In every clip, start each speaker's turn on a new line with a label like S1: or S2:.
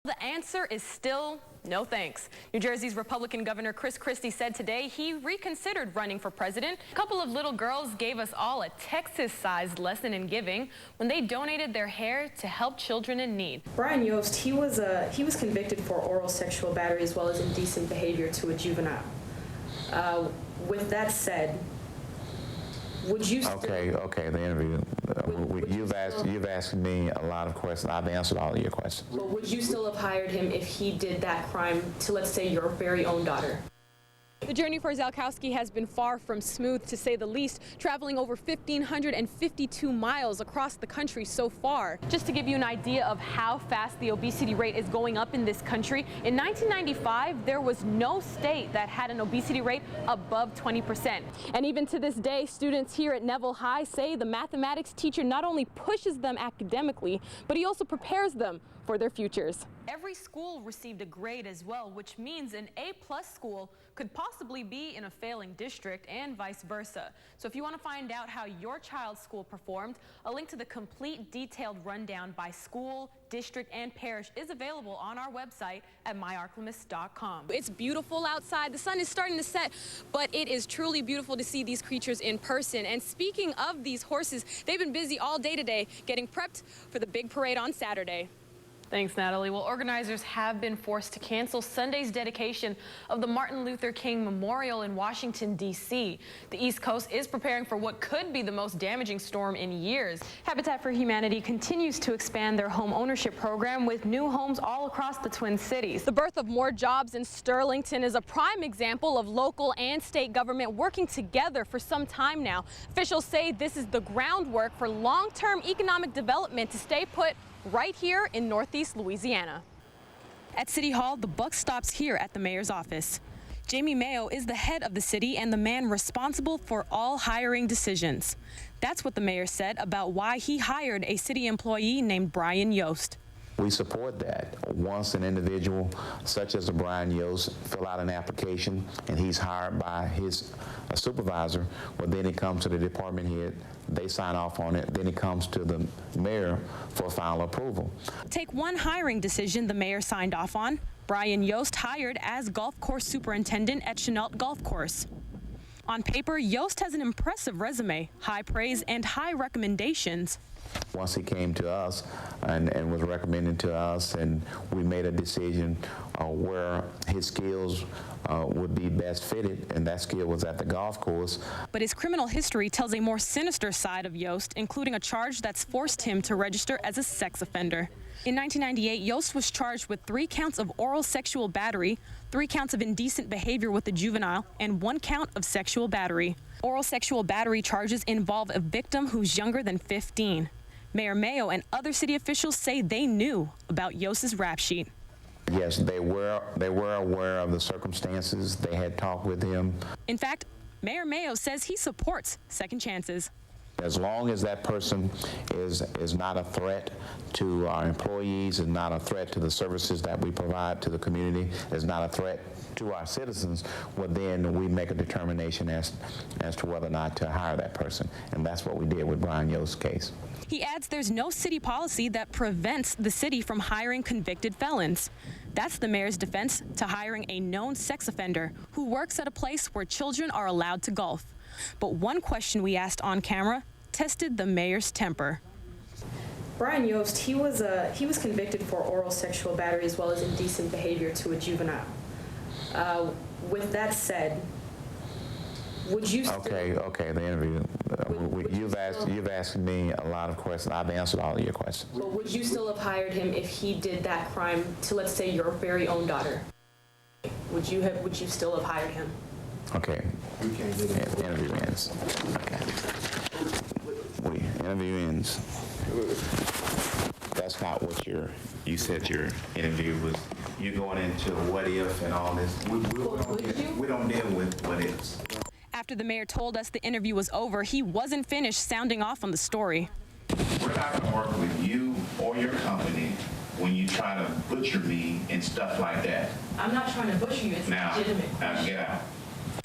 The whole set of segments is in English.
S1: The answer is still no thanks. New Jersey's Republican Governor Chris Christie said today he reconsidered running for president. A couple of little girls gave us all a Texas-sized lesson in giving when they donated their hair to help children in need.
S2: Brian Yost, he was convicted for oral sexual battery as well as indecent behavior to a juvenile. With that said, would you?
S3: Okay. The interview. You've asked me a lot of questions. I've answered all of your questions.
S2: But would you still have hired him if he did that crime to, let's say, your very own daughter?
S1: The journey for Zalkowski has been far from smooth, to say the least, traveling over 1,552 miles across the country so far. Just to give you an idea of how fast the obesity rate is going up in this country, in 1995, there was no state that had an obesity rate above 20%. And even to this day, students here at Neville High say the mathematics teacher not only pushes them academically, but he also prepares them for their futures. Every school received a grade as well, which means an A+ school could possibly be in a failing district and vice versa. So if you want to find out how your child's school performed, a link to the complete detailed rundown by school, district, and parish is available on our website at myarklamis.com. It's beautiful outside. The sun is starting to set, but it is truly beautiful to see these creatures in person. And speaking of these horses, they've been busy all day today getting prepped for the big parade on Saturday. Thanks, Natalie. Well, organizers have been forced to cancel Sunday's dedication of the Martin Luther King Memorial in Washington, D.C. The East Coast is preparing for what could be the most damaging storm in years. Habitat for Humanity continues to expand their home ownership program with new homes all across the Twin Cities. The birth of more jobs in Sterlington is a prime example of local and state government working together for some time now. Officials say this is the groundwork for long-term economic development to stay put right here in Northeast Louisiana. At City Hall, the buck stops here at the mayor's office. Jamie Mayo is the head of the city and the man responsible for all hiring decisions. That's what the mayor said about why he hired a city employee named Brian Yost.
S3: We support that. Once an individual such as Brian Yost fill out an application and he's hired by his supervisor, well, then it comes to the department head, they sign off on it, then it comes to the mayor for final approval.
S1: Take one hiring decision the mayor signed off on. Brian Yost hired as golf course superintendent at Chenault Golf Course. On paper, Yost has an impressive resume, high praise and high recommendations.
S3: Once he came to us and was recommended to us, and we made a decision where his skills would be best fitted, and that skill was at the golf course.
S1: But his criminal history tells a more sinister side of Yost, including a charge that's forced him to register as a sex offender. In 1998, Yost was charged with 3 counts of oral sexual battery, 3 counts of indecent behavior with a juvenile, and 1 count of sexual battery. Oral sexual battery charges involve a victim who's younger than 15. Mayor Mayo and other city officials say they knew about Yost's rap sheet.
S3: Yes, they were aware of the circumstances. They had talked with him.
S1: In fact, Mayor Mayo says he supports second chances.
S3: As long as that person is not a threat to our employees, is not a threat to the services that we provide to the community, is not a threat to our citizens, well, then we make a determination as to whether or not to hire that person. And that's what we did with Brian Yost's case.
S1: He adds there's no city policy that prevents the city from hiring convicted felons. That's the mayor's defense to hiring a known sex offender who works at a place where children are allowed to golf. But one question we asked on camera tested the mayor's temper.
S2: Brian Yost, he was convicted for oral sexual battery as well as indecent behavior to a juvenile. With that said, would you?
S3: Okay. The interview. You've asked me a lot of questions. I've answered all of your questions.
S2: But would you still have hired him if he did that crime to, let's say, your very own daughter? Would you still have hired him?
S3: Okay. The interview ends. Okay. Interview ends. That's not what you said your interview was. You're going into what if and all this. We don't deal with what ifs.
S1: After the mayor told us the interview was over, he wasn't finished sounding off on the story.
S4: We're not going to work with you or your company when you try to butcher me and stuff like that.
S2: I'm not trying to butcher you. It's legitimate.
S4: Now get out.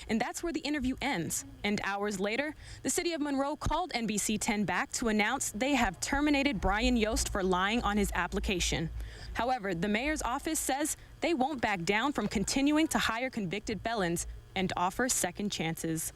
S1: And that's where the interview ends. And hours later, the city of Monroe called NBC 10 back to announce they have terminated Brian Yost for lying on his application. However, the mayor's office says they won't back down from continuing to hire convicted felons and offer second chances.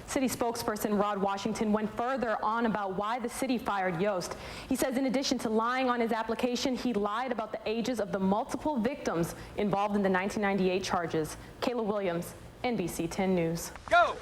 S1: City spokesperson Rod Washington went further on about why the city fired Yost. He says in addition to lying on his application, he lied about the ages of the multiple victims involved in the 1998 charges. Kayla Williams, NBC 10 News.
S5: Go!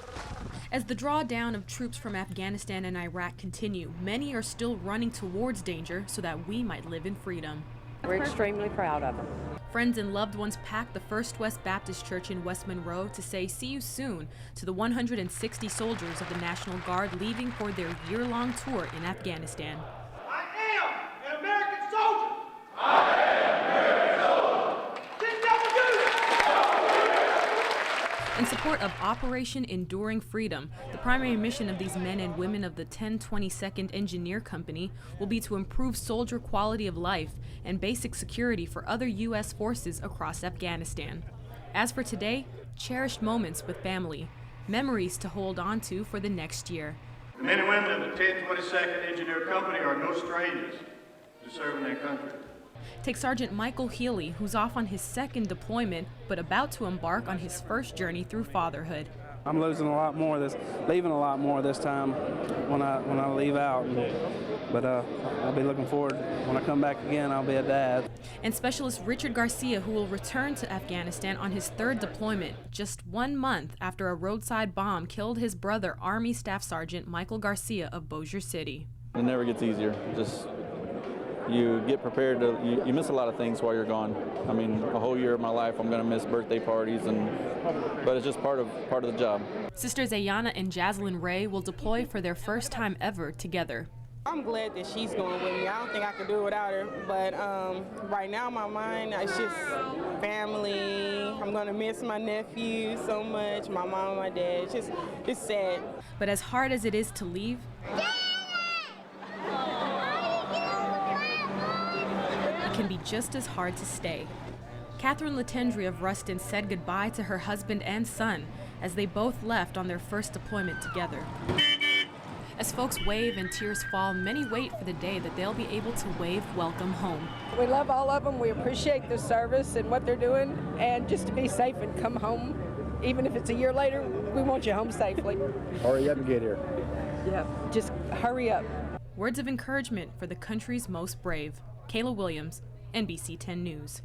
S1: As the drawdown of troops from Afghanistan and Iraq continue, many are still running towards danger so that we might live in freedom.
S6: We're extremely proud of them.
S1: Friends and loved ones packed the First West Baptist Church in West Monroe to say see you soon to the 160 soldiers of the National Guard leaving for their year-long tour in Afghanistan.
S5: I am an American soldier. I am an American soldier. Didn't never do that.
S1: In support of Operation Enduring Freedom, the primary mission of these men and women of the 1022nd Engineer Company will be to improve soldier quality of life and basic security for other U.S. forces across Afghanistan. As for today, cherished moments with family, memories to hold on to for the next year.
S5: The men and women of the 1022nd Engineer Company are no strangers to serving their country.
S1: Take Sergeant Michael Healy, who's off on his second deployment, but about to embark on his first journey through fatherhood.
S7: I'm leaving a lot more this time when I leave out. But I'll be looking forward. When I come back again, I'll be a dad.
S1: And Specialist Richard Garcia, who will return to Afghanistan on his third deployment, just 1 month after a roadside bomb killed his brother, Army Staff Sergeant Michael Garcia of Bossier City.
S8: It never gets easier. Just you get prepared to, you miss a lot of things while you're gone. I mean, a whole year of my life, I'm going to miss birthday parties, but it's just part of the job.
S1: Sisters Ayana and Jaslyn Ray will deploy for their first time ever together.
S9: I'm glad that she's going with me. I don't think I could do it without her, but right now my mind, it's just family. I'm going to miss my nephew so much, my mom and my dad. It's sad.
S1: But as hard as it is to leave, it can be just as hard to stay. Catherine Latendry of Ruston said goodbye to her husband and son as they both left on their first deployment together. As folks wave and tears fall, many wait for the day that they'll be able to wave welcome home.
S6: We love all of them. We appreciate the service and what they're doing, and just to be safe and come home, even if it's a year later, we want you home safely.
S10: Hurry up and get here.
S6: Yeah, just hurry up.
S1: Words of encouragement for the country's most brave. Kayla Williams, NBC 10 News.